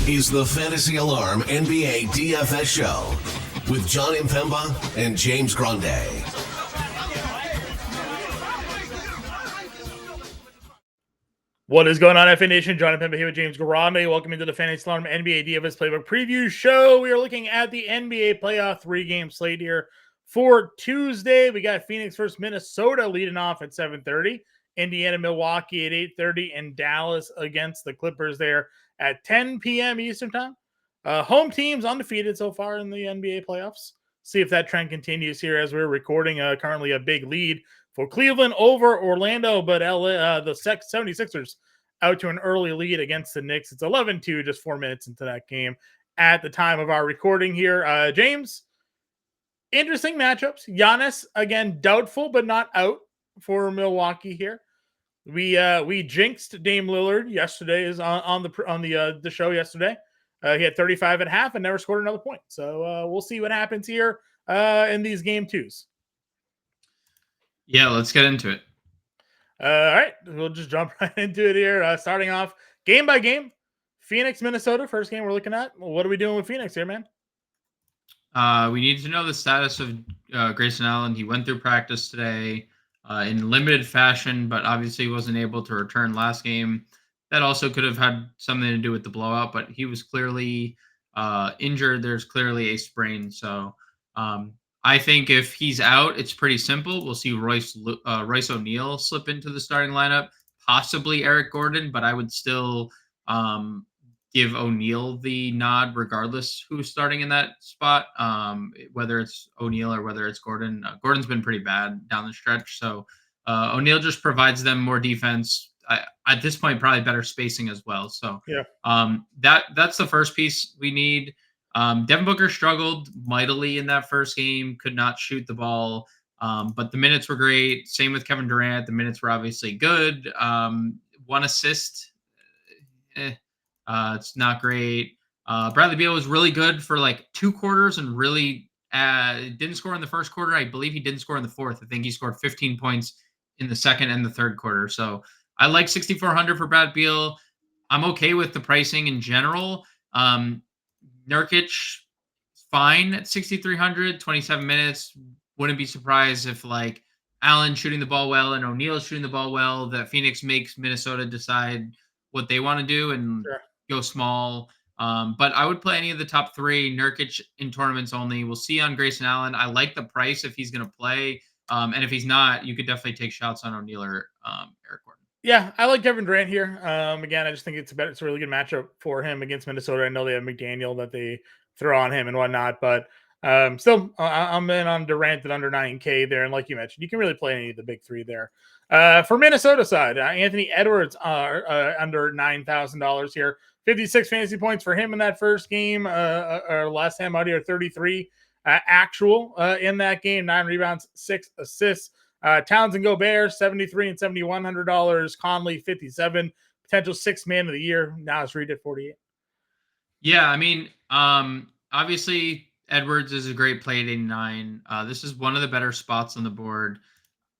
is the Fantasy Alarm NBA DFS Show with John Impemba and James Grande. What is going on, FA Nation? John Impemba here with James Grande. Welcome into the Fantasy Alarm NBA DFS Playbook Preview Show. We are looking at the NBA Playoff 3-game slate here for Tuesday. We got Phoenix versus Minnesota leading off at 7:30. Indiana, Milwaukee at 8:30, and Dallas against the Clippers there at 10 p.m. Eastern time. Home teams undefeated so far in the NBA playoffs. See if that trend continues here as we're recording. Currently a big lead for Cleveland over Orlando, but the 76ers out to an early lead against the Knicks. It's 11-2, just 4 minutes into that game at the time of our recording here. James, interesting matchups. Giannis, again, doubtful, but not out for Milwaukee here. We jinxed Dame Lillard yesterday is on the show yesterday. He had 35 at half and never scored another point. So we'll see what happens here in these game twos. Yeah, let's get into it. All right, we'll just jump right into it here. Starting off game by game, Phoenix, Minnesota, first game we're looking at. What are we doing with Phoenix here, man? We need to know the status of Grayson Allen. He went through practice today in limited fashion, but obviously wasn't able to return last game. That also could have had something to do with the blowout, but he was clearly injured. There's clearly a sprain. So I think if he's out, it's pretty simple. We'll see Royce O'Neal slip into the starting lineup, possibly Eric Gordon, but I would still give O'Neal the nod regardless who's starting in that spot, whether it's O'Neal or whether it's Gordon. Gordon's been pretty bad down the stretch, so O'Neal just provides them more defense. At this point, probably better spacing as well. So yeah, that's the first piece we need. Devin Booker struggled mightily in that first game, could not shoot the ball, but the minutes were great. Same with Kevin Durant. The minutes were obviously good. 1 assist. It's not great. Bradley Beal was really good for like 2 quarters and really didn't score in the first quarter. I believe he didn't score in the fourth. I think he scored 15 points in the second and the third quarter. So I like 6,400 for Brad Beal. I'm okay with the pricing in general. Nurkic, fine at 6,300, 27 minutes. Wouldn't be surprised if like Allen shooting the ball well and O'Neal shooting the ball well, that Phoenix makes Minnesota decide what they want to do and go small. But I would play any of the top 3. Nurkic in tournaments only. We'll see on Grayson Allen. I like the price if he's going to play. And if he's not, you could definitely take shots on O'Neal or Eric Gordon. Yeah, I like Kevin Durant here. Again, I just think it's a really good matchup for him against Minnesota. I know they have McDaniel that they throw on him and whatnot, but still, I'm in on Durant at under 9K there. And like you mentioned, you can really play any of the big 3 there. For Minnesota side, Anthony Edwards under $9,000 here. 56 fantasy points for him in that first game. Last time out here, 33 actual in that game. 9 rebounds, 6 assists. Towns and Gobert, $73 and $7,100. Conley, 57. Potential 6th man of the year. Now it's Reed at 48. Yeah, I mean, obviously Edwards is a great play at 89. This is one of the better spots on the board.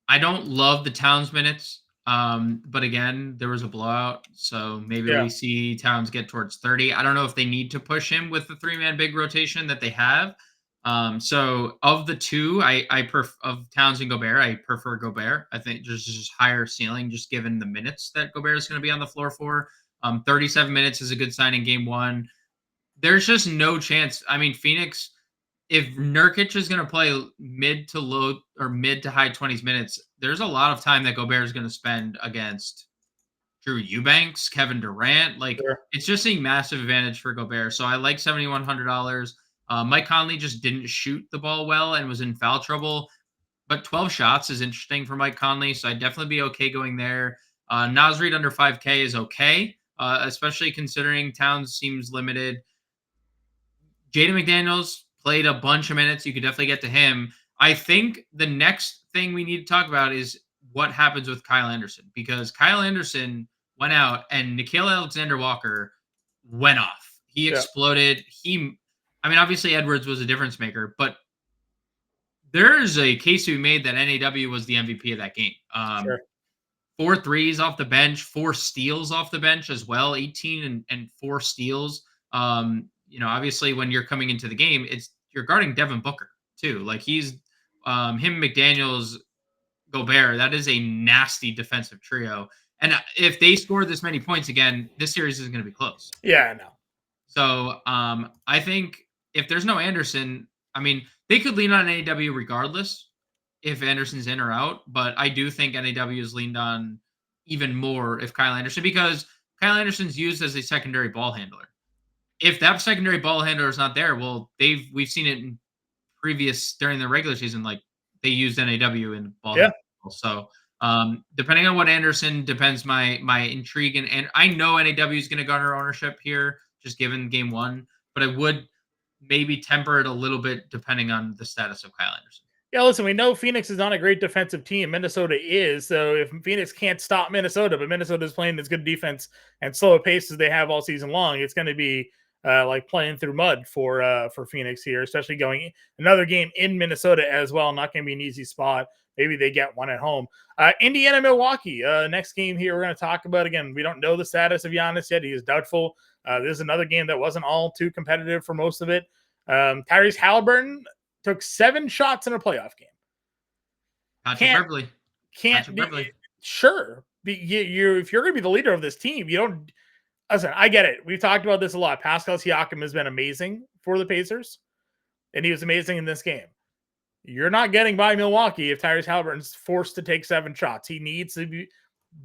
I don't love the Towns minutes, but again, there was a blowout, so maybe we see Towns get towards 30. I don't know if they need to push him with the 3-man big rotation that they have. So of the 2, of Towns and Gobert, I prefer Gobert. I think just higher ceiling, just given the minutes that Gobert is going to be on the floor for. 37 minutes is a good sign in game 1. There's just no chance. I mean, Phoenix, if Nurkic is going to play mid to high 20s minutes, there's a lot of time that Gobert is going to spend against Drew Eubanks, Kevin Durant. It's just a massive advantage for Gobert. So I like $7,100. Mike Conley just didn't shoot the ball well and was in foul trouble, but 12 shots is interesting for Mike Conley, so I'd definitely be okay going there. Naz Reid under 5K is okay, especially considering Towns seems limited. Jaden McDaniels played a bunch of minutes. You could definitely get to him. I think the next thing we need to talk about is what happens with Kyle Anderson, because Kyle Anderson went out and Nickeil Alexander-Walker went off. He exploded. Obviously Edwards was a difference maker, but there's a case to be made that NAW was the MVP of that game. 4 threes off the bench, 4 steals off the bench as well, 18 and 4 steals. Obviously when you're coming into the game, you're guarding Devin Booker too. Like he's him, McDaniels, Gobert. That is a nasty defensive trio. And if they score this many points again, this series is going to be close. Yeah, I know. So I think if there's no Anderson, I mean, they could lean on NAW regardless if Anderson's in or out. But I do think NAW is leaned on even more if Kyle Anderson, because Kyle Anderson's used as a secondary ball handler. If that secondary ball handler is not there, well, we've seen it in previous during the regular season, like they used NAW in ball handler. So depending on what Anderson depends my intrigue and I know NAW is going to garner ownership here just given game one, but I would maybe temper it a little bit depending on the status of Kyle Anderson. Yeah, listen, we know Phoenix is not a great defensive team. Minnesota is. So if Phoenix can't stop Minnesota, but Minnesota is playing as good defense and slow pace as they have all season long, it's going to be like playing through mud for Phoenix here, especially going another game in Minnesota as well. Not going to be an easy spot. Maybe they get one at home. Indiana, Milwaukee. Next game here we're going to talk about. Again, we don't know the status of Giannis yet. He is doubtful. This is another game that wasn't all too competitive for most of it. Tyrese Halliburton took 7 shots in a playoff game. Can't be sure. If you're going to be the leader of this team, you don't. Listen, I get it. We've talked about this a lot. Pascal Siakam has been amazing for the Pacers, and he was amazing in this game. You're not getting by Milwaukee if Tyrese Halliburton's forced to take 7 shots. He needs to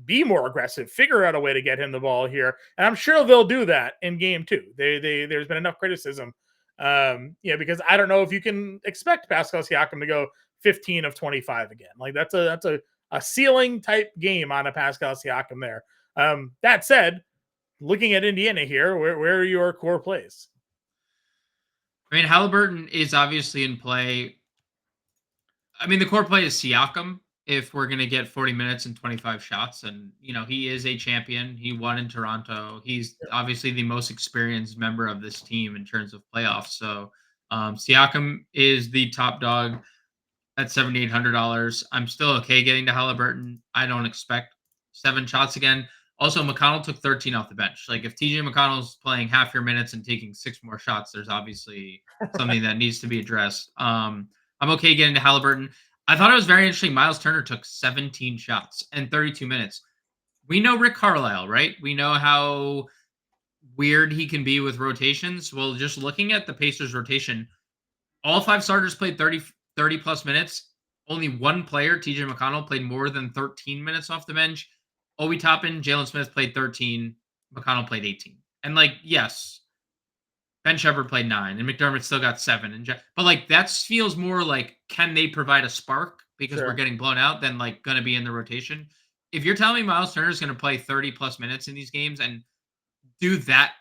be more aggressive, figure out a way to get him the ball here. And I'm sure they'll do that in game 2. There's been enough criticism. Because I don't know if you can expect Pascal Siakam to go 15 of 25 again. Like that's a ceiling type game on a Pascal Siakam there. That said, looking at Indiana here, where are your core plays? I mean, Halliburton is obviously in play. I mean, the core play is Siakam if we're going to get 40 minutes and 25 shots. And, he is a champion. He won in Toronto. He's obviously the most experienced member of this team in terms of playoffs. So Siakam is the top dog at $7,800. I'm still okay getting to Halliburton. I don't expect 7 shots again. Also, McConnell took 13 off the bench. Like if TJ McConnell's playing half your minutes and taking 6 more shots, there's obviously something that needs to be addressed. I'm okay getting to Halliburton. I thought it was very interesting. Miles Turner took 17 shots and 32 minutes. We know Rick Carlisle, right? We know how weird he can be with rotations. Well, just looking at the Pacers rotation, all 5 starters played 30 plus minutes. Only one player, TJ McConnell, played more than 13 minutes off the bench. Obi Toppin, Jalen Smith played 13. McConnell played 18. And yes, Ben Shepherd played 9, and McDermott still got 7. But that feels more like, can they provide a spark because we're getting blown out than going to be in the rotation? If you're telling me Miles Turner is going to play 30 plus minutes in these games and do that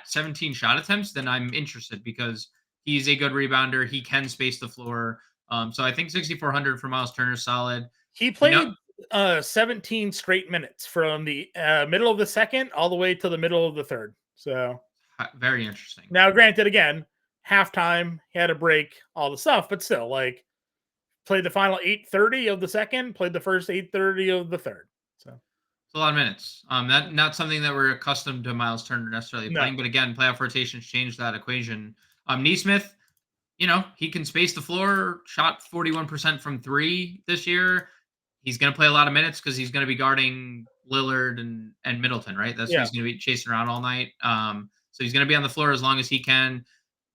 17 shot attempts, then I'm interested because he's a good rebounder. He can space the floor. So I think 6,400 for Miles Turner is solid. He played 17 straight minutes from the middle of the second all the way to the middle of the third. So very interesting. Now, granted, again, halftime, he had a break, all the stuff, but still, played the final 8:30 of the second, played the first 8:30 of the third. So it's a lot of minutes. That not something that we're accustomed to Miles Turner necessarily playing, but again, playoff rotations change that equation. Nesmith, he can space the floor, shot 41% from 3 this year. He's going to play a lot of minutes because he's going to be guarding Lillard and Middleton, right? That's who he's going to be chasing around all night. So he's going to be on the floor as long as he can.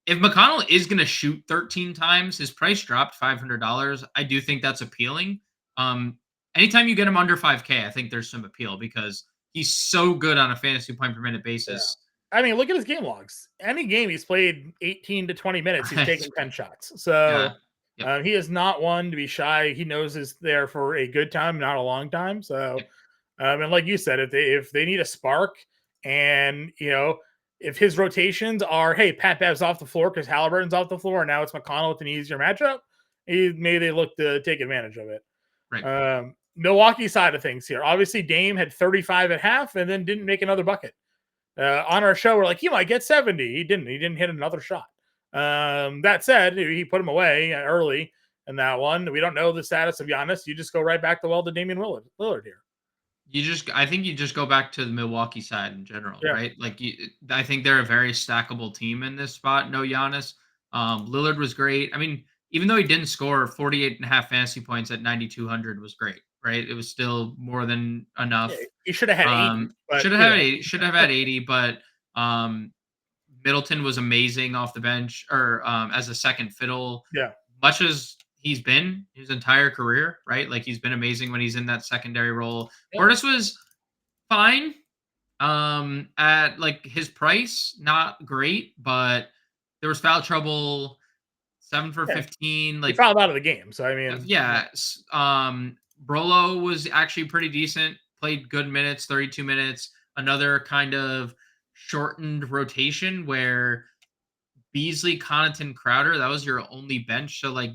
If McConnell is going to shoot 13 times, his price dropped $500. I do think that's appealing. Anytime you get him under 5K, I think there's some appeal because he's so good on a fantasy point per minute basis. Yeah. I mean, look at his game logs. Any game he's played 18 to 20 minutes, he's taken 10 shots. So he is not one to be shy. He knows he's there for a good time, not a long time. So, and like you said, if they need a spark and, if his rotations are, hey, Pat Bev's off the floor because Halliburton's off the floor, and now it's McConnell with an easier matchup, maybe they look to take advantage of it. Right. Milwaukee side of things here. Obviously, Dame had 35 at half and then didn't make another bucket. On our show, we're like, he might get 70. He didn't. He didn't hit another shot. That said, he put him away early in that one. We don't know the status of Giannis. You just go right back to Damian Lillard here. I think you just go back to the Milwaukee side in general, Yeah. right? I think they're a very stackable team in this spot. No Giannis. Lillard was great. I mean, even though he didn't score 48 and a half fantasy points at 9,200 was great, right? It was still more than Yeah, enough. he should have had 80, but Should have had 80, but um, Middleton was amazing off the bench or as a second fiddle, yeah. much as he's been his entire career, right? Like he's been amazing when he's in that secondary role. Yeah. Portis was fine at like his price, not great, but there was foul trouble, 7 for Yeah. 15. He Like fouled out of the game, so I mean, yeah, Brolo was actually pretty decent, played good minutes, 32 minutes. Another kind of shortened rotation where Beasley, Connaughton, Crowder, that was your only bench. So like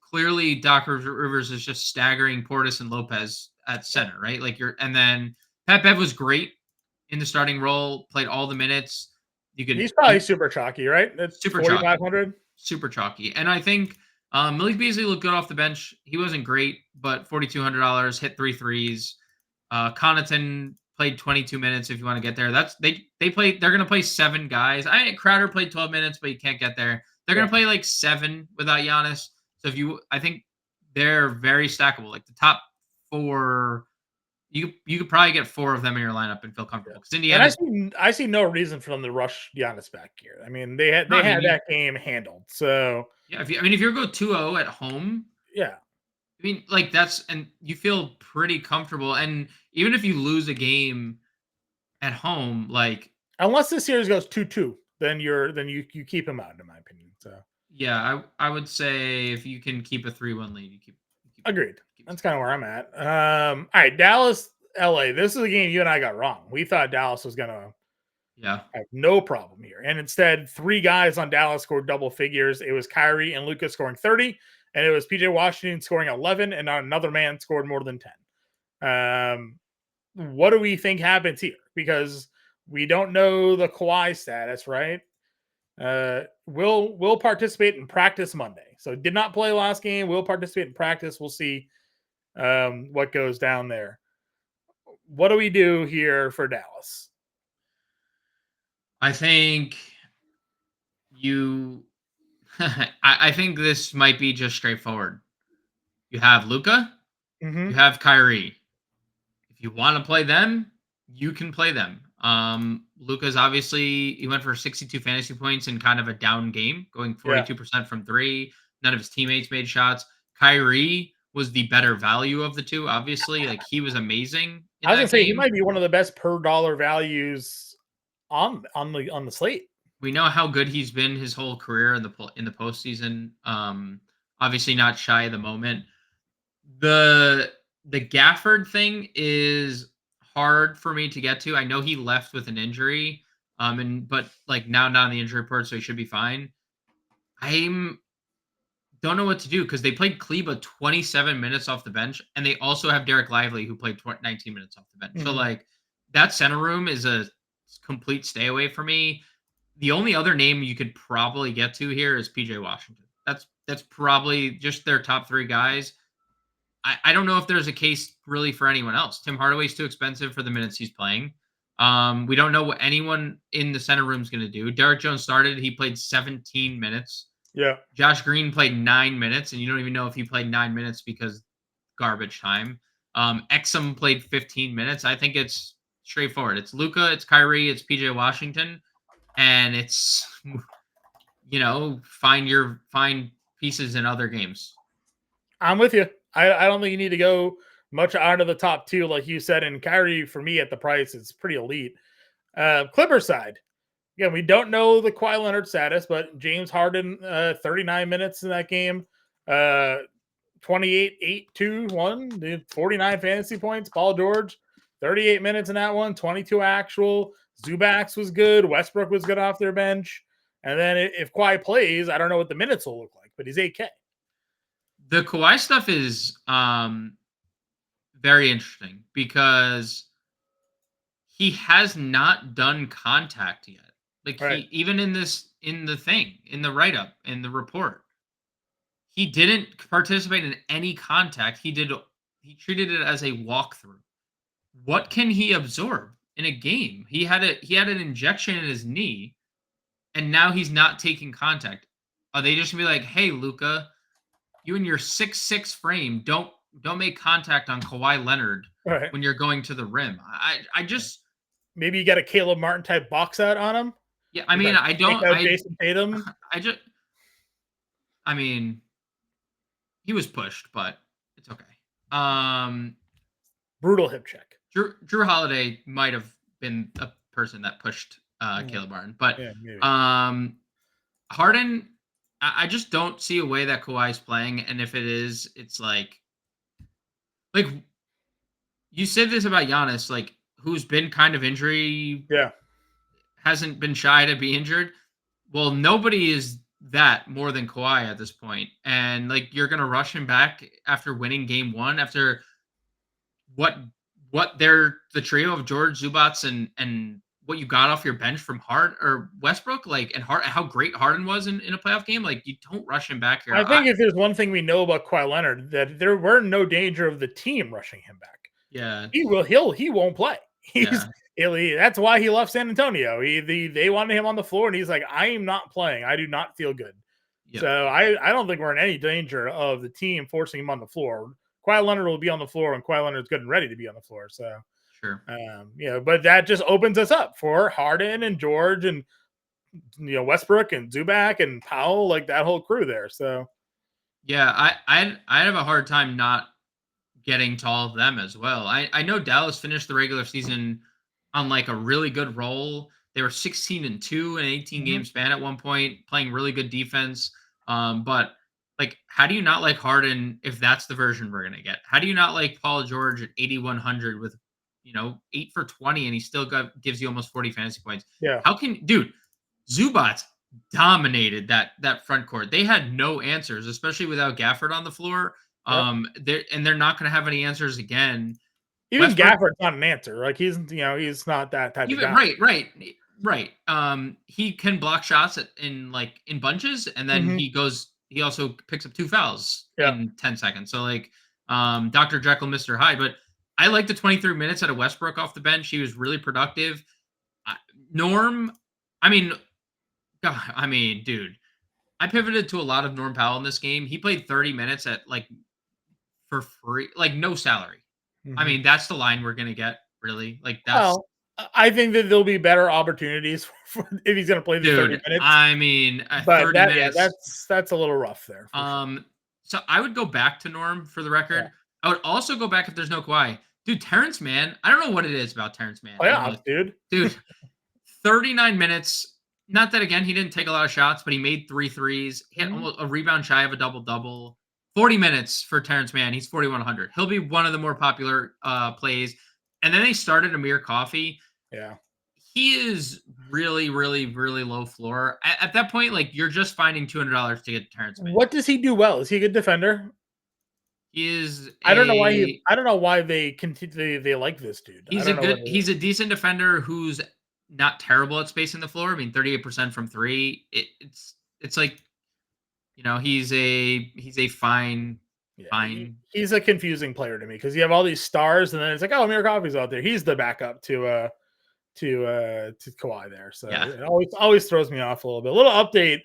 clearly Doc Rivers is just staggering Portis and Lopez at center, right? And then Pat Bev was great in the starting role, played all the minutes. he's probably super chalky, right? That's super 4,500. super chalky. And I think Malik Beasley looked good off the bench. He wasn't great, but $4,200, hit 3 threes. Connaughton played 22 minutes if you want to get there. They're going to play 7 guys. Crowder played 12 minutes, but you can't get there. They're going to play like 7 without Giannis. So I think they're very stackable. Like the top 4, you could probably get 4 of them in your lineup and feel comfortable. Because Indiana, And I see no reason for them to rush Giannis back here. I mean, they had that game handled. So yeah, if you go 2-0 at home, yeah. I mean, like and you feel pretty comfortable. And even if you lose a game at home, like Unless this series goes 2-2, then you keep him out, in my opinion. So yeah, I would say if you can keep a 3-1 lead, you keep agreed. That's kind of where I'm at. All right, Dallas, LA. This is a game you and I got wrong. We thought Dallas was gonna have no problem here, and instead, 3 guys on Dallas scored double figures. It was Kyrie and Luka scoring 30, and it was PJ Washington scoring 11, and another man scored more than 10. What do we think happens here? Because we don't know the Kawhi status, right? Will participate in practice Monday. So did not play last game. Will participate in practice. We'll see what goes down there. What do we do here for Dallas? I think I think this might be just straightforward. You have Luka, Mm-hmm. you have Kyrie. If you want to play them, you can play them. Luka's obviously he went for 62 fantasy points in kind of a down game, going 42% from 3. None of his teammates made shots. Kyrie was the better value of the two, obviously. Like he was amazing. I was gonna say he might be one of the best per dollar values on the slate. We know how good he's been his whole career in the postseason. Obviously not shy of the moment. The Gafford thing is hard for me to get to. I know he left with an injury, but like now not on the injury report, so he should be fine. Don't know what to do because they played Kleba 27 minutes off the bench, and they also have Derek Lively who played 19 minutes off the bench. Mm-hmm. So like that center room is a complete stay away for me. The only other name you could probably get to here is PJ Washington. That's probably just their top 3 guys. I don't know if there's a case really for anyone else. Tim Hardaway's too expensive for the minutes he's playing. We don't know what anyone in the center room is going to do. Derek Jones started. He played 17 minutes. Yeah. Josh Green played 9 minutes, and you don't even know if he played 9 minutes because garbage time. Exum played 15 minutes. I think it's straightforward. It's Luka, it's Kyrie, it's PJ Washington, and it's find pieces in other games. I'm with you. I don't think you need to go much out of the top 2, like you said. And Kyrie, for me, at the price, it's pretty elite. Clippers side. Again, we don't know the Kawhi Leonard status, but James Harden, 39 minutes in that game. 28, 8, 2, 1, 49 fantasy points. Paul George, 38 minutes in that one, 22 actual. Zubac's was good. Westbrook was good off their bench. And then if Kawhi plays, I don't know what the minutes will look like, but he's 8K. The Kawhi stuff is very interesting because he has not done contact yet. Like right. Even in the write-up, in the report, he didn't participate in any contact. He treated it as a walkthrough. what can he absorb in a game? He had an injection in his knee, and now he's not taking contact. Are they just gonna be like, "Hey, Luca, you and your 6'6" frame don't make contact on Kawhi Leonard Right. when you're going to the rim." I just Maybe you got a Caleb Martin type box out on him. yeah. I You mean, like I take don't. out Jason Tatum. I just. I mean, he was pushed, but it's okay. Brutal hip check. Drew Holiday might have been a person that pushed Yeah. Caleb Martin, but Yeah, maybe. Harden, I just don't see a way that Kawhi's playing, and if it is, it's like you said this about Giannis, like who's been kind of injury, Yeah. hasn't been shy to be injured. Well, nobody is that more than Kawhi at this point, and like you're gonna rush him back after winning Game 1 after what they're the trio of George, Zubats, and what you got off your bench from Hart or Westbrook, like and how great Harden was in a playoff game. Like you don't rush him back here. I think if there's one thing we know about Kawhi Leonard, that there were no danger of the team rushing him back. Yeah, He won't play. That's why he left San Antonio. They wanted him on the floor, and he's like, I am not playing. I do not feel good. Yep. So I don't think we're in any danger of the team forcing him on the floor. Kawhi Leonard will be on the floor, and Kawhi Leonard's good and ready to be on the floor. So sure. But that just opens us up for Harden and George and Westbrook and Zubac and Powell, like that whole crew there. So yeah, I have a hard time not getting to all of them as well. I know Dallas finished the regular season on like a really good roll. They were 16-2 in an 18-game span at one point, playing really good defense. But like, how do you not like Harden if that's the version we're gonna get? How do you not like Paul George at 8,100 with 8 for 20 and he still gives you almost 40 fantasy points? yeah, How can Zubats dominated that front court. They had no answers, especially without Gafford on the floor. They're not going to have any answers again. Even Gafford's not an answer. Like he's not that type of guy. Right. He can block shots in bunches, and then he also picks up 2 fouls in 10 seconds. So like Dr. Jekyll, Mr. Hyde. But I like the 23 minutes out of Westbrook off the bench. He was really productive. Norm, dude, I pivoted to a lot of Norm Powell in this game. He played 30 minutes at for free, no salary. That's the line we're gonna get, really. I think that there'll be better opportunities if he's gonna play the 30 minutes. But 30 minutes. That's a little rough there. So I would go back to Norm for the record. Yeah. I would also go back if there's no Kawhi. Dude, Terrence Mann, I don't know what it is about Terrence Mann. Oh, yeah, dude. 39 minutes. Not that, again, he didn't take a lot of shots, but he made 3 threes. He had almost a rebound shy of a double-double. 40 minutes for Terrence Mann. He's 4,100. He'll be one of the more popular plays. And then they started Amir Coffey. Yeah. He is really, really, really low floor. At that point, you're just finding $200 to get Terrence Mann. What does he do well? Is he a good defender? He is. I don't know why they continue. They like this dude. He's a decent defender who's not terrible at spacing the floor. 38% from 3. It's like, he's a fine. He's a confusing player to me because you have all these stars, and then it's like, oh, Amir Coffey's out there. He's the backup to Kawhi there. So it always throws me off a little bit. A little update,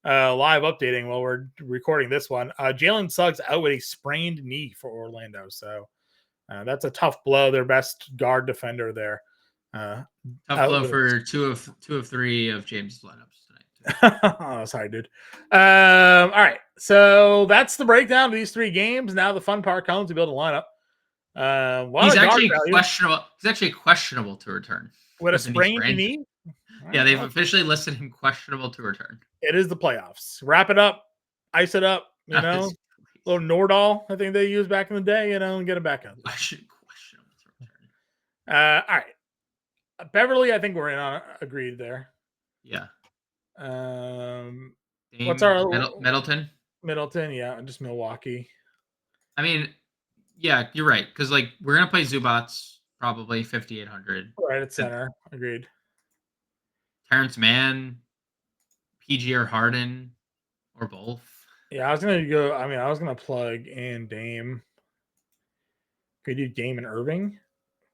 live updating while we're recording this one. Jalen Suggs out with a sprained knee for Orlando. So that's a tough blow. Their best guard defender there. Tough blow for two of 3 of James' lineups tonight. Oh, sorry, dude. All right. So that's the breakdown of these 3 games. Now the fun part comes to build a lineup. He's actually questionable. He's actually questionable to return. With a sprained knee? Yeah, they've officially listed him questionable to return. It is the playoffs. Wrap it up. Ice it up. Little Nordahl, I think they used back in the day, and get it back up. Questionable to return. All right. Beverly, I think we're in on agreed there. Yeah. What's our Middleton? Middleton, yeah, just Milwaukee. Yeah, you're right. Because we're gonna play Zubats probably 5,800. Right at center. Agreed. Terrence Mann, PG or Harden, or both. Yeah, I was gonna plug in Dame. Could you do Dame and Irving?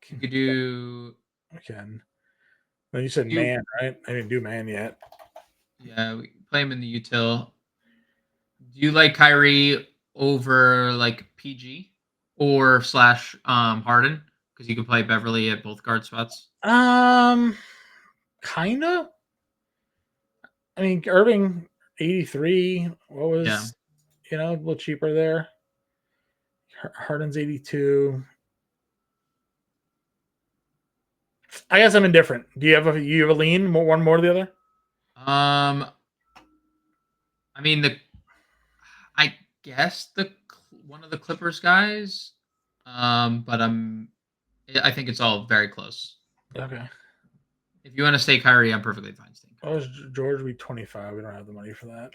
You could do. Again. Then you said man, right? I didn't do man yet. Yeah, we play him in the util. Do you like Kyrie over like PG or slash Harden? Because you can play Beverly at both guard spots. Kinda. I mean, Irving 83. What was a little cheaper there? Harden's 82. I guess I'm indifferent. Do you have a lean? One more to the other? I mean I guess one of the Clippers guys. But I think it's all very close. Okay. If you want to stay Kyrie, I'm perfectly fine staying Kyrie. Oh, George be 25. We don't have the money for that.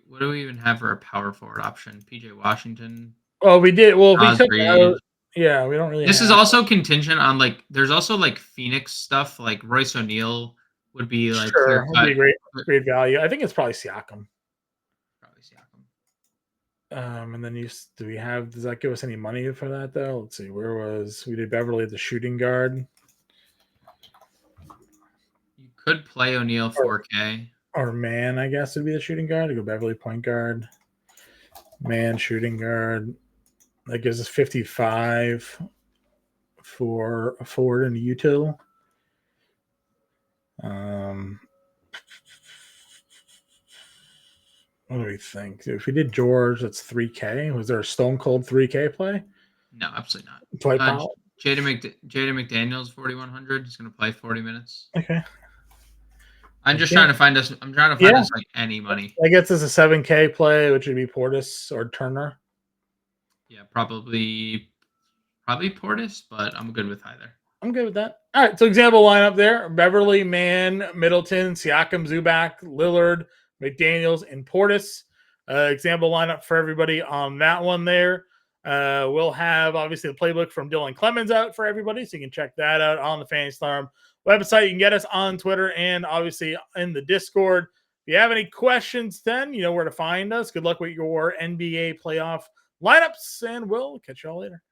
What do we even have for a power forward option? PJ Washington. Oh, we did. Well, we took Reed. Yeah, we don't really. This is also contingent on there's also Phoenix stuff. Like Royce O'Neal would be sure, would be great value. I think it's probably Siakam. And then does that give us any money for that though? Let's see, we did Beverly at the shooting guard. You could play O'Neal 4K. Or man, I guess would be the shooting guard. To go Beverly point guard. Man shooting guard. That gives us 55 for a forward and a util. What do we think? If we did George, that's 3K. Was there a stone cold 3K play? No, absolutely not. Dwight Powell? Jaden McDaniels, 4,100. He's going to play 40 minutes. Okay. I'm trying to find us any money. I guess it's a 7K play, which would be Portis or Turner. Yeah, probably Portis, but I'm good with either. I'm good with that. All right, so example lineup there: Beverly, Mann, Middleton, Siakam, Zubac, Lillard, McDaniels, and Portis. Example lineup for everybody on that one there. We'll have obviously the playbook from Dylan Clemens out for everybody, so you can check that out on the Fantasy Alarm website. You can get us on Twitter and obviously in the Discord. If you have any questions, then you know where to find us. Good luck with your NBA playoff lineups, and we'll catch y'all later.